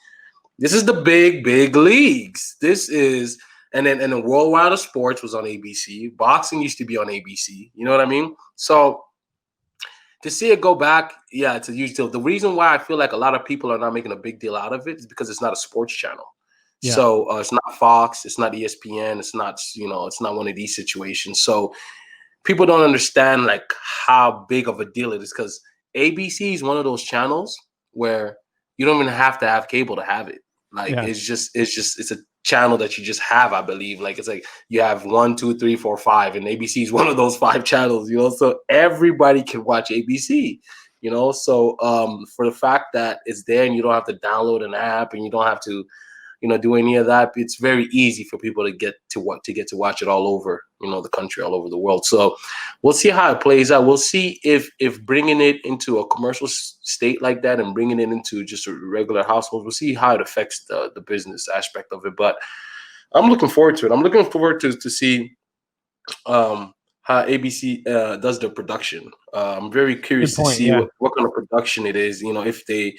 B: This is the big leagues. This is, and then the Worldwide of Sports was on ABC. Boxing used to be on ABC. You know what I mean? So to see it go back, yeah, it's a huge deal. The reason why I feel like a lot of people are not making a big deal out of it is because it's not a sports channel. Yeah. So it's not Fox, it's not ESPN, it's not, it's not one of these situations. So people don't understand how big of a deal it is, because ABC is one of those channels where you don't even have to have cable to have it. It's a channel that you just have, I believe. It's you have 1, 2, 3, 4, 5, and ABC is one of those 5 channels, so everybody can watch ABC, so for the fact that it's there and you don't have to download an app and you don't have to do any of that, it's very easy for people to get to watch it all over the country, all over the world. So we'll see how it plays out. We'll see if bringing it into a commercial state like that and bringing it into just a regular household, we'll see how it affects the business aspect of it. But I'm looking forward to it. I'm looking forward to see how ABC does their production. I'm very curious to see what kind of production it is, if they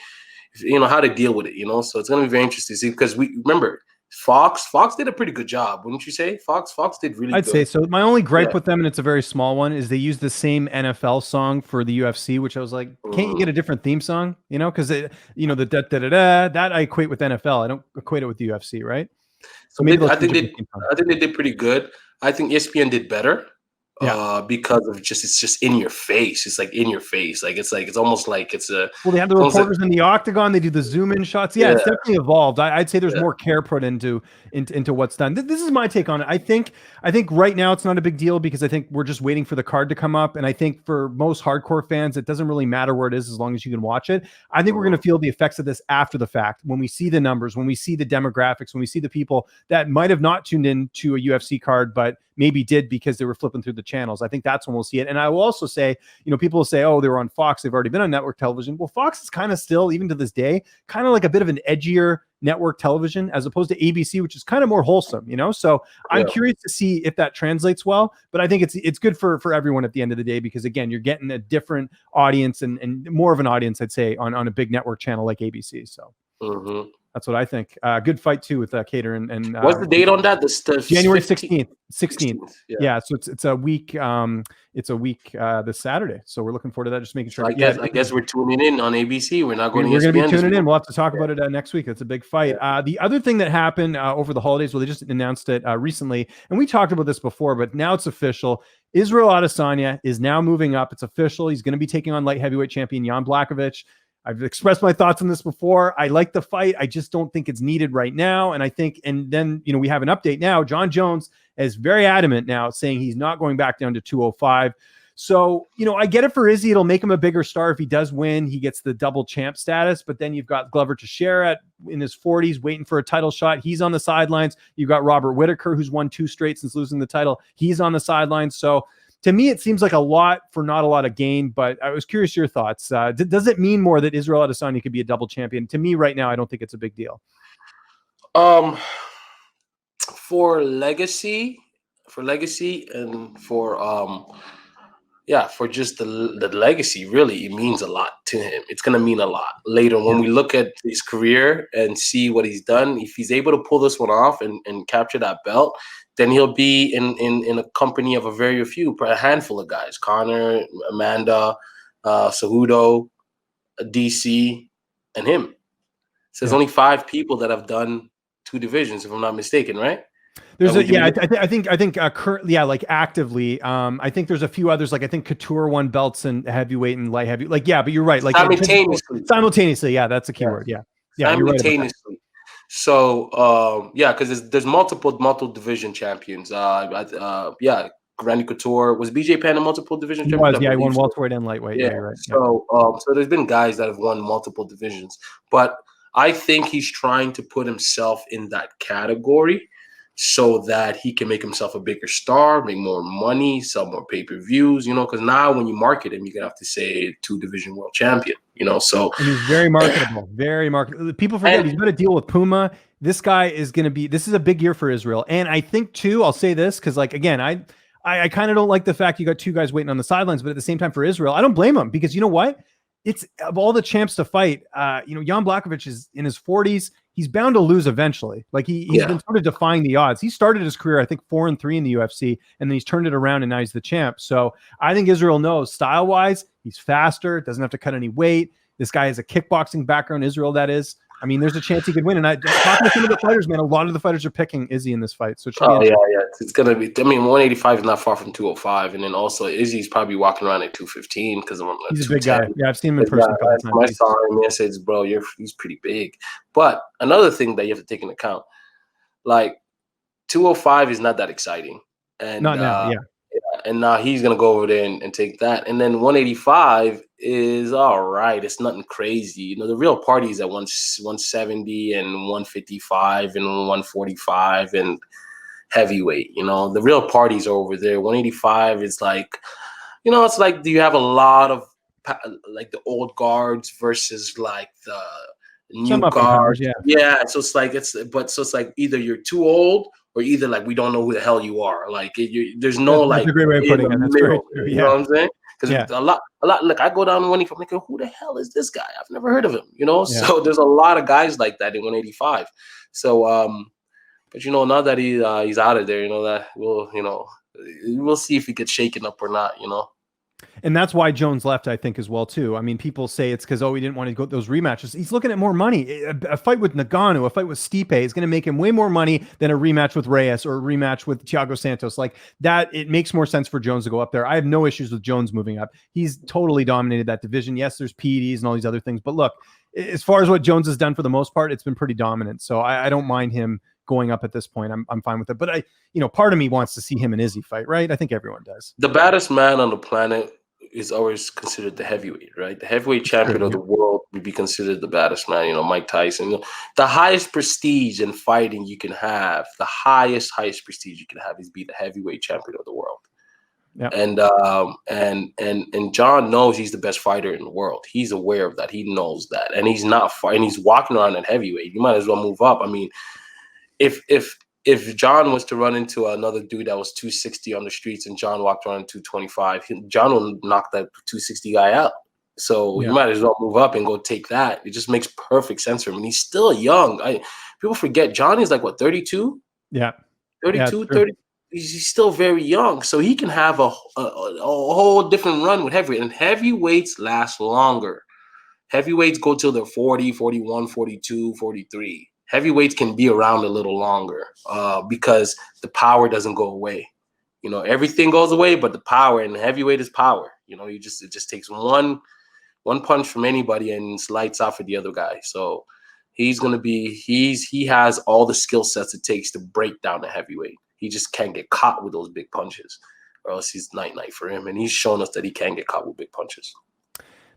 B: how to deal with it, so it's going to be very interesting to see, because we remember Fox did a pretty good job, wouldn't you say? Fox did really good.
A: I'd say so. My only gripe with them, and it's a very small one, is they use the same NFL song for the UFC, which I was like, can't you get a different theme song? Because the da-da-da-da, that I equate with NFL. I don't equate it with the UFC, right?
B: So maybe I think they did pretty good. I think ESPN did better. because of it's just in your face. It's like in your face. It's almost like it's a.
A: Well, they have the reporters in the octagon. They do the zoom in shots. Yeah, it's definitely evolved. I'd say there's more care put into what's done. This is my take on it. I think right now it's not a big deal because I think we're just waiting for the card to come up. And I think for most hardcore fans, it doesn't really matter where it is as long as you can watch it. I think we're going to feel the effects of this after the fact, when we see the numbers, when we see the demographics, when we see the people that might have not tuned in to a UFC card, but maybe did because they were flipping through the channels. I think that's when we'll see it. And I will also say, people will say, oh, they were on Fox. They've already been on network television. Well, Fox is kind of still, even to this day, kind of like a bit of an edgier network television as opposed to ABC, which is kind of more wholesome, So I'm curious to see if that translates well, but I think it's good for everyone at the end of the day, because again, you're getting a different audience and more of an audience, I'd say, on a big network channel like ABC. So that's what I think. Good fight too with Cater and
B: what's the date on that? The
A: January 16th. Yeah. So it's a week. It's a week this Saturday. So we're looking forward to that. Just making sure.
B: So I guess we're tuning in on ABC. We're not going to.
A: We're going to be tuning in. We'll have to talk about it next week. It's a big fight. The other thing that happened over the holidays, well, they just announced it recently, and we talked about this before, but now it's official. Israel Adesanya is now moving up. It's official. He's going to be taking on light heavyweight champion Jan Blachowicz. I've expressed my thoughts on this before. I like the fight. I just don't think it's needed right now. And I think, and then, we have an update now. John Jones is very adamant now, saying he's not going back down to 205. So, I get it for Izzy. It'll make him a bigger star if he does win. He gets the double champ status, but then you've got Glover Teixeira in his 40s waiting for a title shot. He's on the sidelines. You've got Robert Whittaker, who's won 2 straight since losing the title. He's on the sidelines. So to me, it seems like a lot for not a lot of gain, but I was curious your thoughts. Does it mean more that Israel Adesanya could be a double champion? To me right now, I don't think it's a big deal.
B: For legacy and for just the legacy, really, it means a lot to him. It's going to mean a lot later when we look at his career and see what he's done. If he's able to pull this one off and capture that belt, then he'll be in a company of a handful of guys: Connor, Amanda, Cejudo, DC, and him. So there's only 5 people that have done 2 divisions, if I'm not mistaken, right?
A: There's I think currently, like actively, I think there's a few others. Like I think Couture won belts in heavyweight and light heavy. Like, but you're right. Like simultaneously. Yeah, that's a key word. Yeah,
B: simultaneously. Right. So because there's multiple division champions. Randy Couture was BJ Penn a multiple division champion.
A: He won welterweight and lightweight. Yeah, you're right.
B: So there's been guys that have won multiple divisions, but I think he's trying to put himself in that category so that he can make himself a bigger star, make more money, sell more pay-per-views, because now when you market him, you're going to have to say 2-division world champion, so. And
A: he's very marketable, very marketable. People forget he's got to deal with Puma. This guy is going to be, this is a big year for Israel. And I think too, I'll say this, because again, I kind of don't like the fact you got 2 guys waiting on the sidelines, but at the same time for Israel, I don't blame him, because you know what? It's of all the champs to fight, Jan Blachowicz is in his 40s. He's bound to lose eventually. Like he's been sort of defying the odds. He started his career, I think, 4-3 in the UFC, and then he's turned it around and now he's the champ. So I think Israel knows style-wise, he's faster, doesn't have to cut any weight. This guy has a kickboxing background, Israel, that is. I mean, there's a chance he could win. And talking to some of the fighters, man, a lot of the fighters are picking Izzy in this fight. So it should be
B: it's going to be. I mean, 185 is not far from 205, and then also Izzy's probably walking around at 215 because
A: he's a big guy. Yeah, I've seen him in person.
B: I saw him. I said, "Bro, he's pretty big." But another thing that you have to take into account, like 205 is not that exciting, and
A: not now.
B: And now he's gonna go over there and take that, and then 185 is all right. It's nothing crazy, the real party is at 170 and 155 and 145 and heavyweight. The real parties are over there. 185 is like, it's like, do you have a lot of like the old guards versus like the new guards? So it's like either you're too old, or either like we don't know who the hell you are. Like there's no like.
A: That's a great way of putting it. That's very true.
B: You know what I'm saying? Because a lot. Look, I go down to 185. I'm like, who the hell is this guy? I've never heard of him. So there's a lot of guys like that in 185. So but now that he's out of there, that we'll see if he gets shaken up or not.
A: And that's why Jones left, I think, as well, too. I mean, people say it's because, he didn't want to go those rematches. He's looking at more money. A fight with Nagano, a fight with Stipe is going to make him way more money than a rematch with Reyes or a rematch with Thiago Santos. Like that, it makes more sense for Jones to go up there. I have no issues with Jones moving up. He's totally dominated that division. Yes, there's PEDs and all these other things. But look, as far as what Jones has done for the most part, it's been pretty dominant. So I don't mind him going up at this point. I'm fine with it. But part of me wants to see him and Izzy fight, right? I think everyone does.
B: The baddest man on the planet is always considered the heavyweight, right? The heavyweight champion of the world would be considered the baddest man, Mike Tyson. The highest prestige in fighting you can have, the highest prestige you can have is be the heavyweight champion of the world.
A: Yeah.
B: And John knows he's the best fighter in the world. He's aware of that. He knows that. And he's not fighting, he's walking around at heavyweight. You might as well move up. I mean, if John was to run into another dude that was 260 on the streets and John walked around 225, John will knock that 260 guy out. So you might as well move up and go take that. It just makes perfect sense for him. And he's still young. People forget John is like, what, 32?
A: Yeah.
B: 32, 30. He's still very young. So he can have a whole different run with heavyweight. And heavyweights last longer. Heavyweights go till they're 40, 41, 42, 43. Heavyweights can be around a little longer because the power doesn't go away. Everything goes away, but the power, and heavyweight is power. It just takes one punch from anybody and it's lights out for the other guy. So he has all the skill sets it takes to break down the heavyweight. He just can't get caught with those big punches, or else he's night for him. And he's shown us that he can get caught with big punches.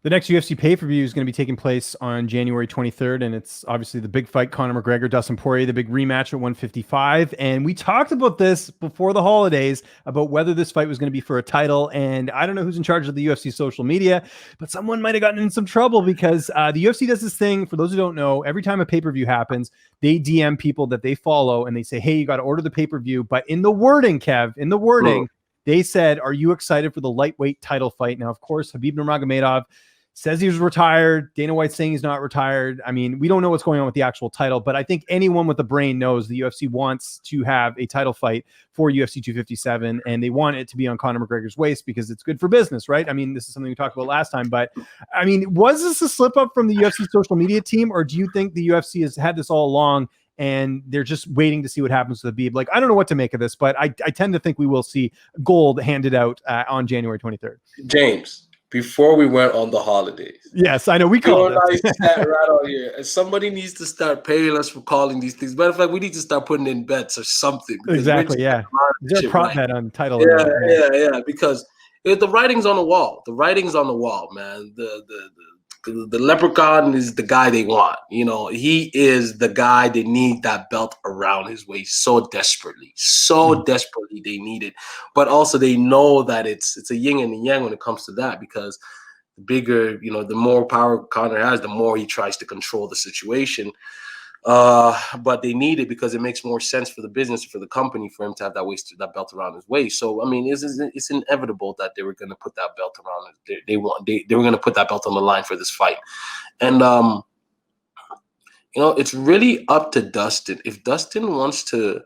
A: The next UFC pay-per-view is going to be taking place on January 23rd, and it's obviously the big fight, Conor McGregor, Dustin Poirier, the big rematch at 155. And we talked about this before the holidays, about whether this fight was going to be for a title. And I don't know who's in charge of the UFC social media, but someone might have gotten in some trouble because the UFC does this thing, for those who don't know, every time a pay-per-view happens, they DM people that they follow, and they say, hey, you got to order the pay-per-view. But in the wording, Kev, they said, are you excited for the lightweight title fight? Now, of course, Khabib Nurmagomedov says he was retired. Dana White's saying he's not retired. I mean, we don't know what's going on with the actual title, but I think anyone with a brain knows the UFC wants to have a title fight for UFC 257, and they want it to be on Conor McGregor's waist because it's good for business, right? I mean, this is something we talked about last time, but I mean, was this a slip up from the UFC social media team, or do you think the UFC has had this all along and they're just waiting to see what happens with Khabib? Like, I don't know what to make of this, but I tend to think we will see gold handed out on January 23rd.
B: James, before we went on the holidays.
A: Yes, I know. We called it.
B: Right on here. And somebody needs to start paying us for calling these things. Matter of fact, we need to start putting in bets or something.
A: Exactly, yeah. Is there a prop bet on title?
B: Yeah. Because the writing's on the wall. The writing's on the wall, man. The leprechaun is the guy they want. He is the guy they need that belt around his waist so desperately. Desperately they need it. But also they know that it's a yin and a yang when it comes to that, because the bigger, the more power Conor has, the more he tries to control the situation. But they need it because it makes more sense for the business, for the company, for him to have that belt around his waist. So I mean, it's inevitable that they were going to put that belt around. They were going to put that belt on the line for this fight, and it's really up to Dustin. If Dustin wants to,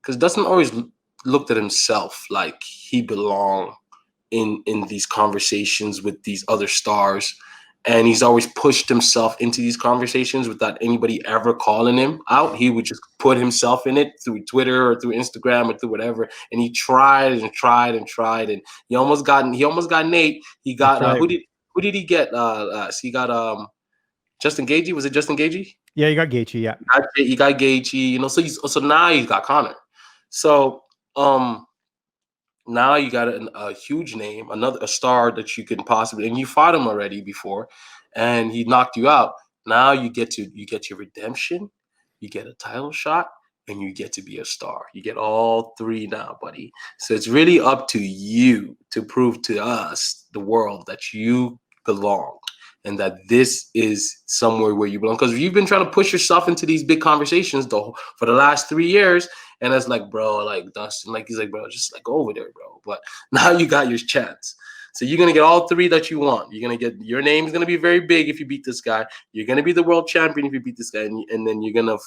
B: because Dustin always looked at himself like he belonged in these conversations with these other stars. And he's always pushed himself into these conversations without anybody ever calling him out. He would just put himself in it through Twitter or through Instagram or through whatever. And he tried and tried and tried. And he almost got Nate. He got who did he get? So he got Justin Gaethje. Was it Justin Gaethje?
A: Yeah, you got Gaethje. Yeah,
B: he got Gaethje. So now he's got Conor. So now you got a huge name, a star that you can possibly, and you fought him already before, and he knocked you out. Now you get your redemption, you get a title shot, and you get to be a star. You get all three now, buddy. So it's really up to you to prove to us, the world, that you belong and that this is somewhere where you belong. Because you've been trying to push yourself into these big conversations though for the last 3 years. And it's like, bro, like Dustin, like he's like, bro, just like go over there, bro. But now you got your chance. So you're gonna get all three that you want. You're gonna get, your name's gonna be very big if you beat this guy. You're gonna be the world champion if you beat this guy, and then you're gonna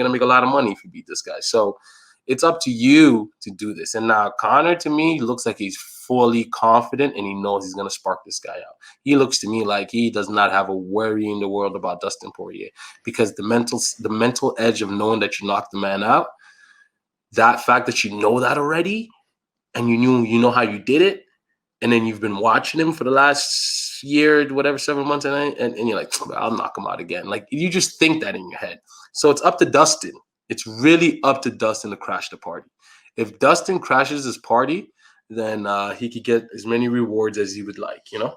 B: make a lot of money if you beat this guy. So it's up to you to do this. And now Conor, to me, looks like he's fully confident, and he knows he's going to spark this guy out. He looks to me like he does not have a worry in the world about Dustin Poirier, because the mental edge of knowing that you knocked the man out, that fact that you know that already, and you know how you did it, and then you've been watching him for the last year, whatever, 7 months, and you're like, I'll knock him out again. Like, you just think that in your head. So it's up to Dustin. It's really up to Dustin to crash the party. If Dustin crashes his party, then he could get as many rewards as he would like, you know?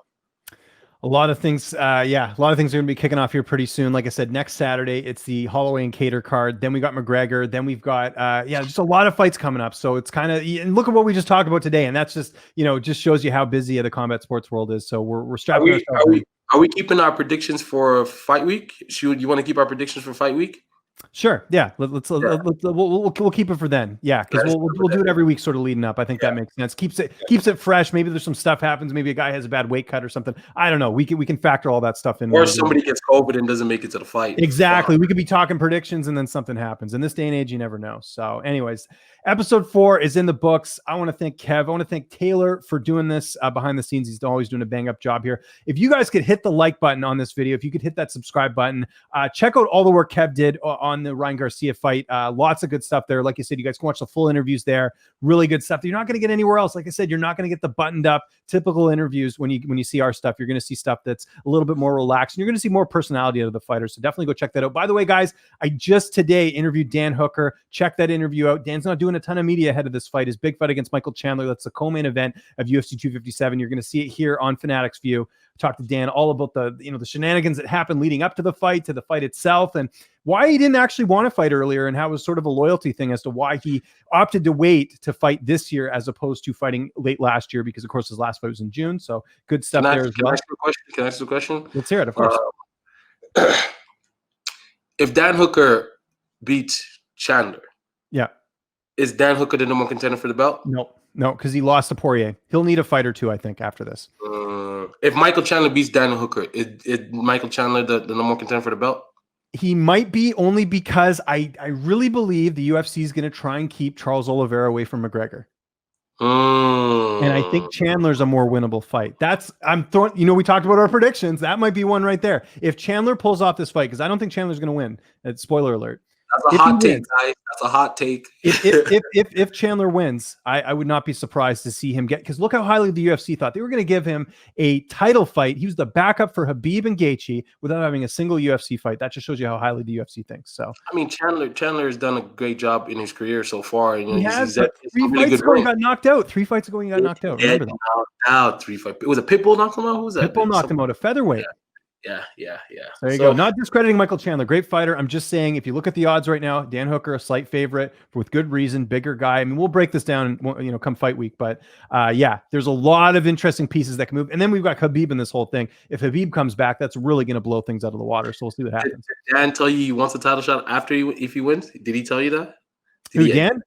A: A lot of things, a lot of things are going to be kicking off here pretty soon. Like I said, next Saturday, it's the Holloway and Cater card. Then we got McGregor. Then we've got, just a lot of fights coming up. So it's kind of, and look at what we just talked about today. And that's just, just shows you how busy the combat sports world is. So we're strapping ourselves.
B: Are we keeping our predictions for fight week? You want to keep our predictions for fight week?
A: Sure. Yeah. We'll keep it for then. Yeah. Cause we'll do it every week sort of leading up. I think that makes sense. Keeps it fresh. Maybe there's some stuff happens. Maybe a guy has a bad weight cut or something. I don't know. We can factor all that stuff in.
B: Or somebody gets COVID and doesn't make it to the fight.
A: Exactly. We could be talking predictions and then something happens. In this day and age, you never know. So anyways, episode 4 is in the books. I want to thank Kev. I want to thank Taylor for doing this behind the scenes. He's always doing a bang up job here. If you guys could hit the like button on this video, if you could hit that subscribe button, check out all the work Kev did on the Ryan Garcia fight. Lots of good stuff there. Like you said, you guys can watch the full interviews there. Really good stuff that you're not going to get anywhere else. Like I said, you're not going to get the buttoned up typical interviews when you see our stuff. You're going to see stuff that's a little bit more relaxed, and you're going to see more personality out of the fighters. So definitely go check that out. By the way, guys, I just today interviewed Dan Hooker. Check that interview out. Dan's not doing a ton of media ahead of this fight. His big fight against Michael Chandler. That's the co-main event of UFC 257. You're going to see it here on Fanatics View. Talk to Dan all about the shenanigans that happened leading up to the fight itself, and why he didn't actually want to fight earlier, and how it was sort of a loyalty thing as to why he opted to wait to fight this year as opposed to fighting late last year, because of course his last fight was in June. So good stuff there as well.
B: Can I ask you a question?
A: Let's hear it, of course.
B: If Dan Hooker beats Chandler, is Dan Hooker the number one contender for the belt?
A: No, because he lost to Poirier. He'll need a fight or two, I think, after this.
B: If Michael Chandler beats Daniel Hooker, is Michael Chandler the number one contender for the belt?
A: He might be, only because I really believe the UFC is going to try and keep Charles Oliveira away from McGregor. And I think Chandler's a more winnable fight. We talked about our predictions. That might be one right there. If Chandler pulls off this fight, because I don't think Chandler's going to win. Spoiler alert.
B: That's a hot take, guys. That's a hot take.
A: If Chandler wins, I would not be surprised to see him because look how highly the UFC thought they were going to give him a title fight. He was the backup for Khabib and Gaethje without having a single UFC fight. That just shows you how highly the UFC thinks. So
B: I mean, Chandler has done a great job in his career so far.
A: He has, but 3 fights ago he got knocked out. 3 fights ago he got knocked out. Remember that?
B: Out 3 fights. It was a Pitbull knocked him out. Who was that?
A: Pitbull knocked him out. A featherweight.
B: Yeah.
A: There you go. Not discrediting Michael Chandler, great fighter. I'm just saying, if you look at the odds right now, Dan Hooker, a slight favorite with good reason, bigger guy. I mean, we'll break this down, come fight week. But there's a lot of interesting pieces that can move. And then we've got Khabib in this whole thing. If Khabib comes back, that's really going to blow things out of the water. So we'll see what happens.
B: Did Dan tell you he wants a title shot if he wins? Did he tell you that?
A: Dan?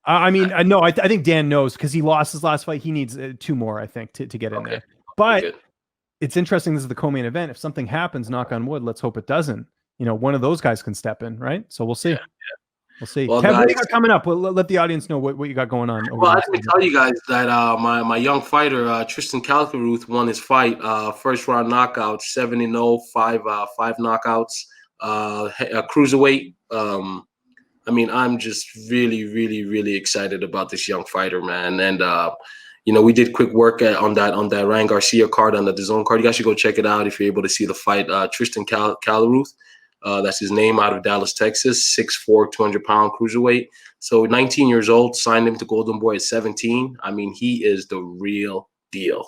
A: No, I think Dan knows because he lost his last fight. He needs 2 more, I think, to get in there. But it's interesting. This is the co-main event. If something happens, knock on wood, let's hope it doesn't. One of those guys can step in, right? So we'll see. We'll see.
B: Well,
A: Kev, what do you got coming up? Well, let the audience know what you got going on.
B: Well, let me tell you guys that my young fighter, Tristan Calcaruth, won his fight. First round knockout, 7-0, 5 knockouts. A cruiserweight. I'm just really, really, really excited about this young fighter, man. And we did quick work on that Ryan Garcia card, on the DAZN card. You guys should go check it out if you're able to see the fight. Tristan Calcaruth, that's his name, out of Dallas, Texas, 6'4", 200-pound cruiserweight. So 19 years old, signed him to Golden Boy at 17. I mean, he is the real deal.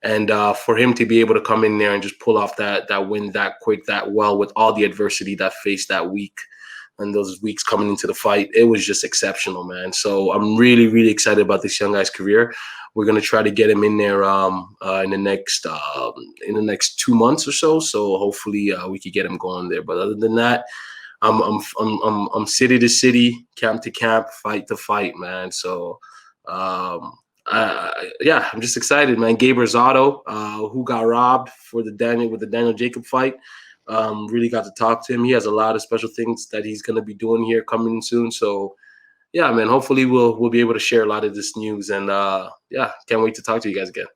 B: And for him to be able to come in there and just pull off that win that quick, that well, with all the adversity that faced that week and those weeks coming into the fight, it was just exceptional, man. So I'm really, really excited about this young guy's career. We're gonna try to get him in there in the next 2 months or so. So hopefully we could get him going there. But other than that, I'm city to city, camp to camp, fight to fight, man. So I'm just excited, man. Gabe Rosado, who got robbed with the Daniel Jacob fight. Really got to talk to him. He has a lot of special things that he's going to be doing here coming soon. So, yeah, man, hopefully we'll be able to share a lot of this news. And yeah, can't wait to talk to you guys again.